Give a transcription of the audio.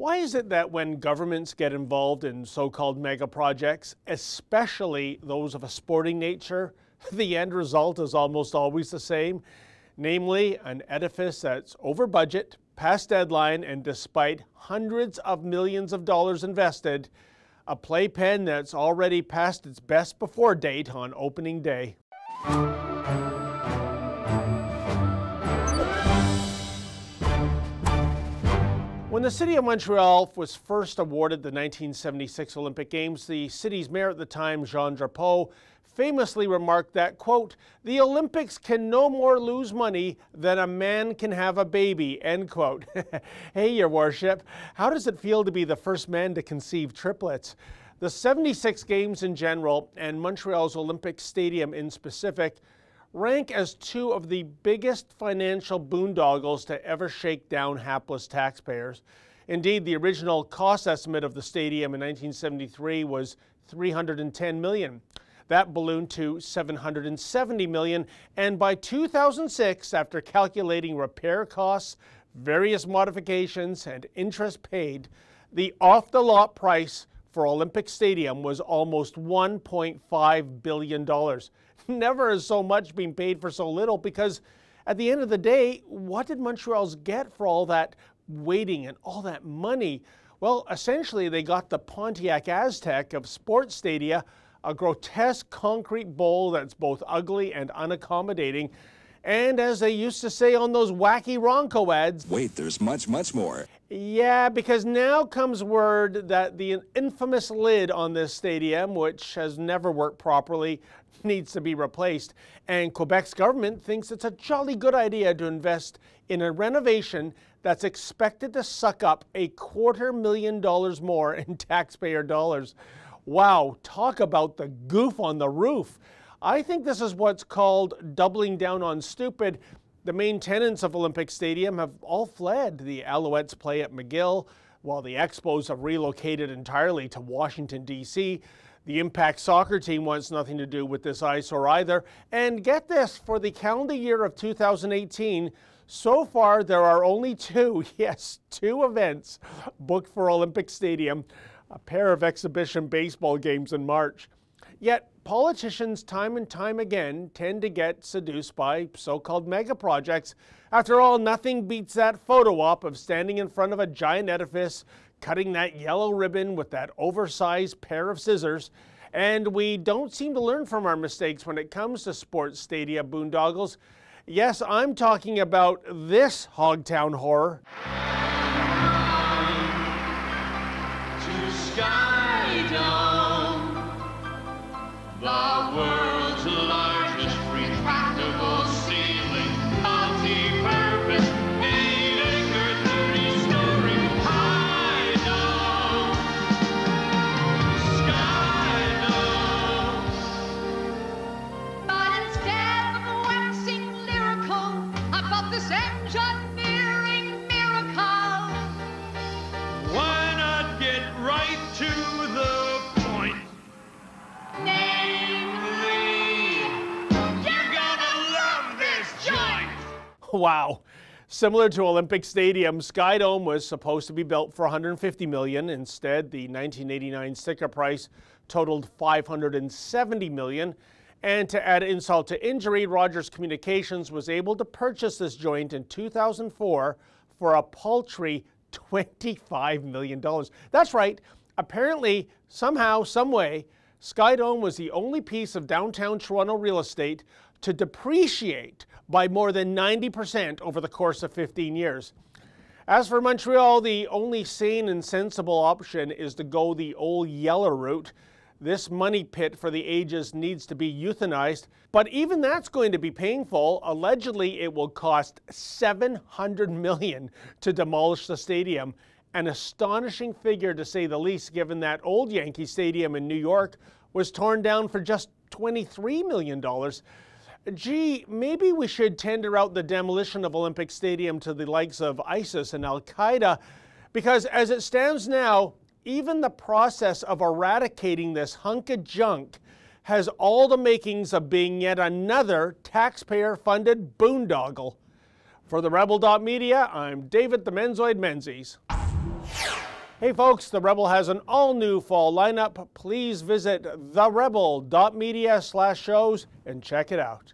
Why is it that when governments get involved in so-called mega projects, especially those of a sporting nature, the end result is almost always the same? Namely, an edifice that's over budget, past deadline, and despite hundreds of millions of dollars invested, a playpen that's already past its best before date on opening day. When the City of Montreal was first awarded the 1976 Olympic Games, the city's mayor at the time, Jean Drapeau, famously remarked that, quote, "The Olympics can no more lose money than a man can have a baby," end quote. Hey, your worship, how does it feel to be the first man to conceive triplets? The 76 Games in general, and Montreal's Olympic Stadium in specific, rank as two of the biggest financial boondoggles to ever shake down hapless taxpayers. Indeed, the original cost estimate of the stadium in 1973 was $310 million. That ballooned to $770 million, and by 2006, after calculating repair costs, various modifications, and interest paid, the off-the-lot price for Olympic Stadium was almost $1.5 billion. Never has so much been paid for so little, because at the end of the day, what did Montreal's get for all that waiting and all that money? Well, essentially they got the Pontiac Aztec of sports stadia, a grotesque concrete bowl that's both ugly and unaccommodating. And as they used to say on those wacky Ronco ads, wait, there's much, much more. Yeah, because now comes word that the infamous lid on this stadium, which has never worked properly, needs to be replaced. And Quebec's government thinks it's a jolly good idea to invest in a renovation that's expected to suck up $250,000 more in taxpayer dollars. Wow, talk about the goof on the roof. I think this is what's called doubling down on stupid. The main tenants of Olympic Stadium have all fled. The Alouettes play at McGill, while the Expos have relocated entirely to Washington, D.C. The Impact soccer team wants nothing to do with this eyesore either. And get this, for the calendar year of 2018, so far there are only two events booked for Olympic Stadium, a pair of exhibition baseball games in March. Yet politicians time and time again tend to get seduced by so-called mega projects. After all, nothing beats that photo op of standing in front of a giant edifice, cutting that yellow ribbon with that oversized pair of scissors. And we don't seem to learn from our mistakes when it comes to sports stadia boondoggles. Yes, I'm talking about this Hogtown horror. The world's largest retractable ceiling, multi-purpose, 8-acre, 30-story high dome, sky dome. But instead of waxing lyrical about this engineering miracle, Why not get right to the point? Wow. Similar to Olympic Stadium, Sky Dome was supposed to be built for $150 million. Instead, the 1989 sticker price totaled $570 million. And to add insult to injury, Rogers Communications was able to purchase this joint in 2004 for a paltry $25 million. That's right. Apparently, somehow, someway, Sky Dome was the only piece of downtown Toronto real estate to depreciate by more than 90% over the course of 15 years. As for Montreal, the only sane and sensible option is to go the old Yeller route. This money pit for the ages needs to be euthanized, but even that's going to be painful. Allegedly, it will cost $700 million to demolish the stadium. An astonishing figure, to say the least, given that old Yankee Stadium in New York was torn down for just $23 million. Gee, maybe we should tender out the demolition of Olympic Stadium to the likes of ISIS and Al-Qaeda, because as it stands now, even the process of eradicating this hunk of junk has all the makings of being yet another taxpayer-funded boondoggle. For the Rebel.media, I'm David the Menzoid Menzies. Hey folks, The Rebel has an all-new fall lineup. Please visit therebel.media/shows and check it out.